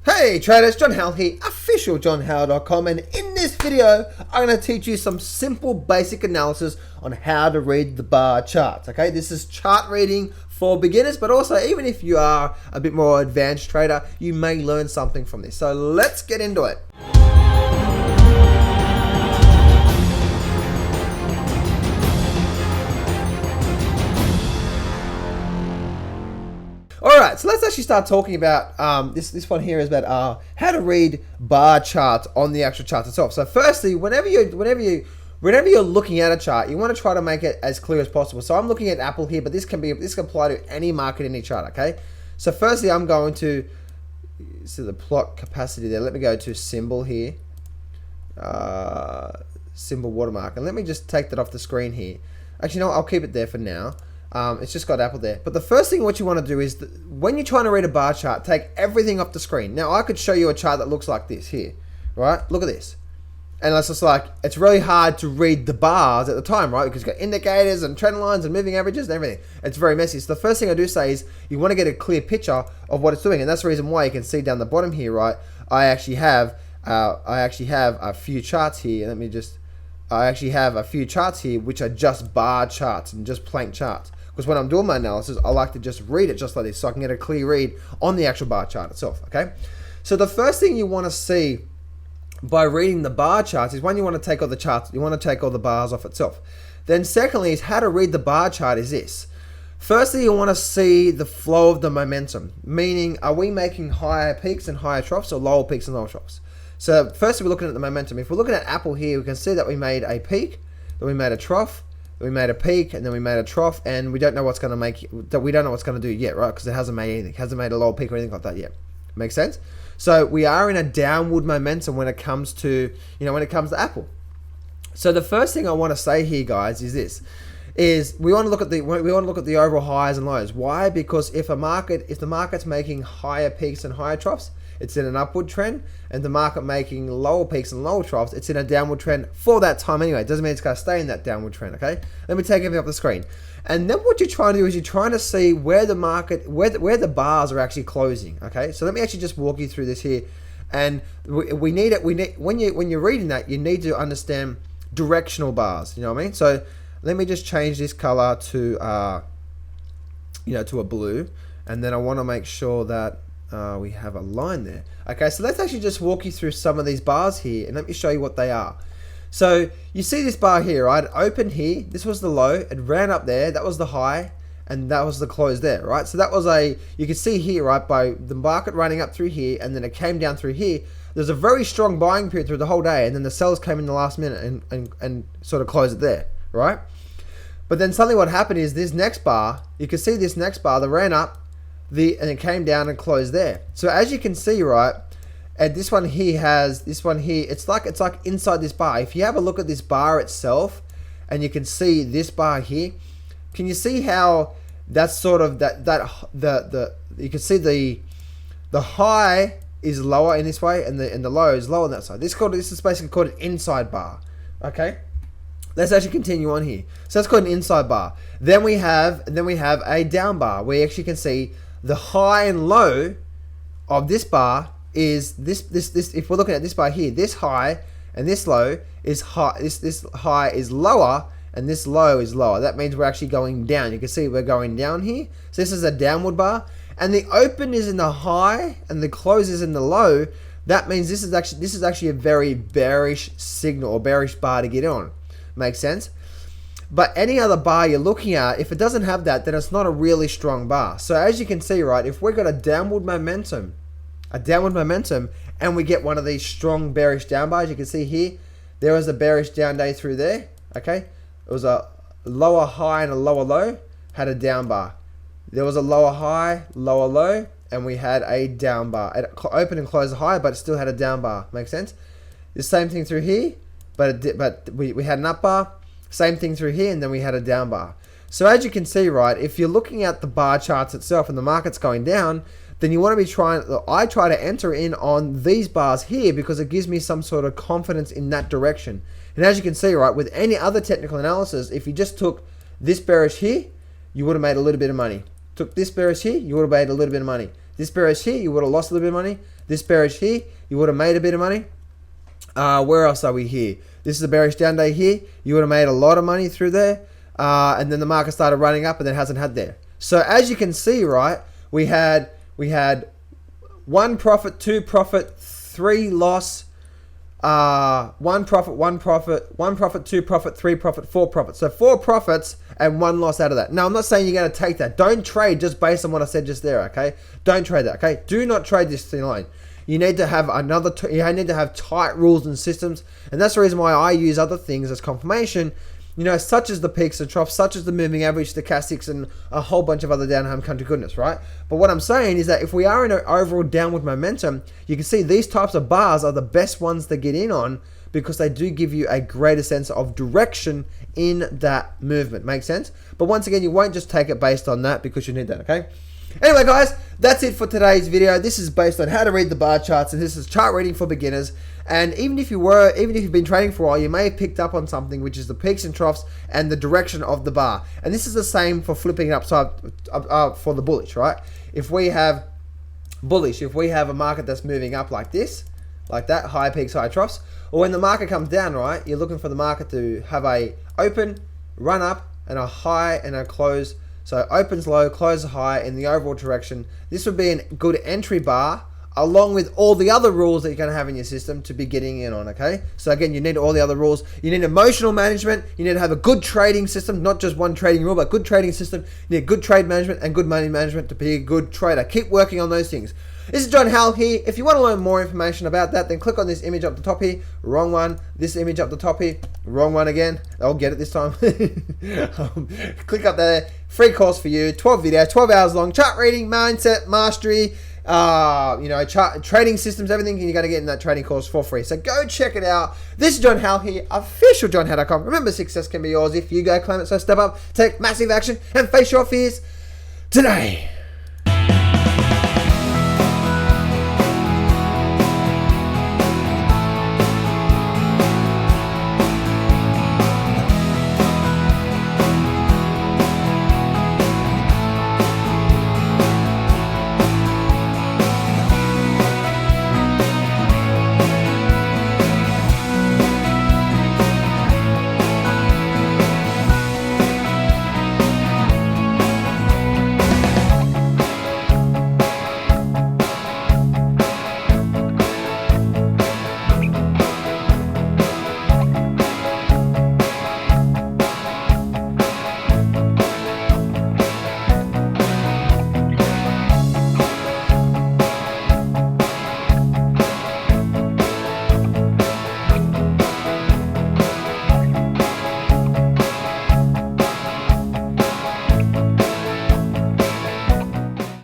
Hey traders, John Howell here, officialjohnhowell.com, and in this video I'm going to teach you some simple basic analysis on how to read the bar charts. Okay, this is chart reading for beginners, but also even if you are a bit more advanced trader, you may learn something from this. So let's get into it. Alright, so let's actually start talking about, this one here is about how to read bar charts on the actual chart itself. So firstly, whenever you're looking at a chart, you want to try to make it as clear as possible. So I'm looking at Apple here, but this can apply to any market, any chart, okay? So firstly, I'm going to see the plot capacity there. Let me go to symbol here, symbol watermark, and let me just take that off the screen here. Actually, no, I'll keep it there for now. It's just got Apple there. But the first thing what you want to do is, when you're trying to read a bar chart, take everything off the screen. Now, I could show you a chart that looks like this here, right? Look at this. And it's just like, it's really hard to read the bars at the time, right? Because you've got indicators and trend lines and moving averages and everything. It's very messy. So the first thing I do say is, you want to get a clear picture of what it's doing. And that's the reason why you can see down the bottom here, right? I actually have a few charts here. I actually have a few charts here which are just bar charts and just plain charts. Because when I'm doing my analysis, I like to just read it just like this so I can get a clear read on the actual bar chart itself, okay? So the first thing you want to see by reading the bar charts is, when you want to take all the charts, you want to take all the bars off itself. Then secondly is how to read the bar chart is this. Firstly, you want to see the flow of the momentum, meaning are we making higher peaks and higher troughs or lower peaks and lower troughs? So firstly, we're looking at the momentum. If we're looking at Apple here, we can see that we made a peak, then we made a trough, we made a peak, and then we made a trough, and we don't know what's going to make that. We don't know what's going to do yet, right? Because it hasn't made anything, hasn't made a lower peak or anything like that yet. Makes sense? So we are in a downward momentum when it comes to, when it comes to Apple. So the first thing I want to say here, guys, is this: we want to look at the overall highs and lows. Why? Because if the market's making higher peaks and higher troughs, it's in an upward trend, and the market making lower peaks and lower troughs, it's in a downward trend for that time anyway. It doesn't mean it's going to stay in that downward trend, okay? Let me take everything off the screen. And then what you're trying to do is you're trying to see where the market, where the bars are actually closing, okay? So let me actually just walk you through this here. And when you're reading that, you need to understand directional bars, you know what I mean? So let me just change this color to, to a blue. And then I want to make sure that we have a line there. Okay, so let's actually just walk you through some of these bars here, and let me show you what they are. So you see this bar here, right? It opened here, this was the low, it ran up there, that was the high, and that was the close there, right? So that was you can see here, right, by the market running up through here, and then it came down through here. There's a very strong buying period through the whole day, and then the sellers came in the last minute and sort of closed it there, right? But then suddenly what happened is this next bar, you can see this next bar that ran up, and it came down and closed there. So as you can see, right, and this one here, it's like inside this bar. If you have a look at this bar itself, and you can see this bar here, can you see how that's sort of you can see the high is lower in this way, and the low is lower on that side. This is basically called an inside bar. Okay, let's actually continue on here. So that's called an inside bar. Then we have a down bar, where you actually can see the high and low of this bar is this. If we're looking at this bar here, this high and this low is high. This high is lower and this low is lower. That means we're actually going down. You can see we're going down here. So this is a downward bar, and the open is in the high and the close is in the low. That means this is actually a very bearish signal or bearish bar to get on. Makes sense? But any other bar you're looking at, if it doesn't have that, then it's not a really strong bar. So as you can see, right, if we've got a downward momentum, and we get one of these strong bearish down bars, you can see here, there was a bearish down day through there, okay? It was a lower high and a lower low, had a down bar. There was a lower high, lower low, and we had a down bar. It opened and closed high, but it still had a down bar. Make sense? The same thing through here, but we had an up bar. Same thing through here, and then we had a down bar. So as you can see, right, if you're looking at the bar charts itself and the market's going down, then you want to be I try to enter in on these bars here because it gives me some sort of confidence in that direction. And as you can see, right, with any other technical analysis, if you just took this bearish here, you would have made a little bit of money. Took this bearish here, you would have made a little bit of money. This bearish here, you would have lost a little bit of money. This bearish here, you would have made a bit of money. Where else are we here? This is a bearish down day here. You would have made a lot of money through there. And then the market started running up and then hasn't had there. So as you can see, right, we had 1 profit, 2 profit, 3 loss, 1 profit, 1 profit, 1 profit, 2 profit, 3 profit, 4 profit. So 4 profits and 1 loss out of that. Now, I'm not saying you're going to take that. Don't trade just based on what I said just there, okay? Don't trade that, okay? Do not trade this thin line. You need to have you need to have tight rules and systems, and that's the reason why I use other things as confirmation, you know, such as the peaks and troughs, such as the moving average, stochastics, and a whole bunch of other down home country goodness, right? But what I'm saying is that if we are in an overall downward momentum, you can see these types of bars are the best ones to get in on because they do give you a greater sense of direction in that movement. Make sense? But once again, you won't just take it based on that because you need that, okay? Anyway, guys, that's it for today's video. This is based on how to read the bar charts, and this is chart reading for beginners. And even if you've been trading for a while, you may have picked up on something, which is the peaks and troughs and the direction of the bar. And this is the same for flipping it upside for the bullish, right? If we have bullish, if we have a market that's moving up like this, like that, high peaks, high troughs, or when the market comes down, right, you're looking for the market to have a open, run up, and a high and a close. So opens low, closes high in the overall direction. This would be a good entry bar along with all the other rules that you're going to have in your system to be getting in on, okay? So again, you need all the other rules. You need emotional management. You need to have a good trading system, not just one trading rule, but good trading system. You need good trade management and good money management to be a good trader. Keep working on those things. This is John Howell here. If you want to learn more information about that, then click on this image up the top here. Wrong one. This image up the top here. Wrong one again. I'll get it this time. Click up there. Free course for you. 12 videos, 12 hours long. Chart reading, mindset, mastery, you know, trading systems, everything you're going to get in that trading course for free. So go check it out. This is John Howell here, officialjohnhowell.com. Remember, success can be yours if you go claim it. So step up, take massive action, and face your fears today.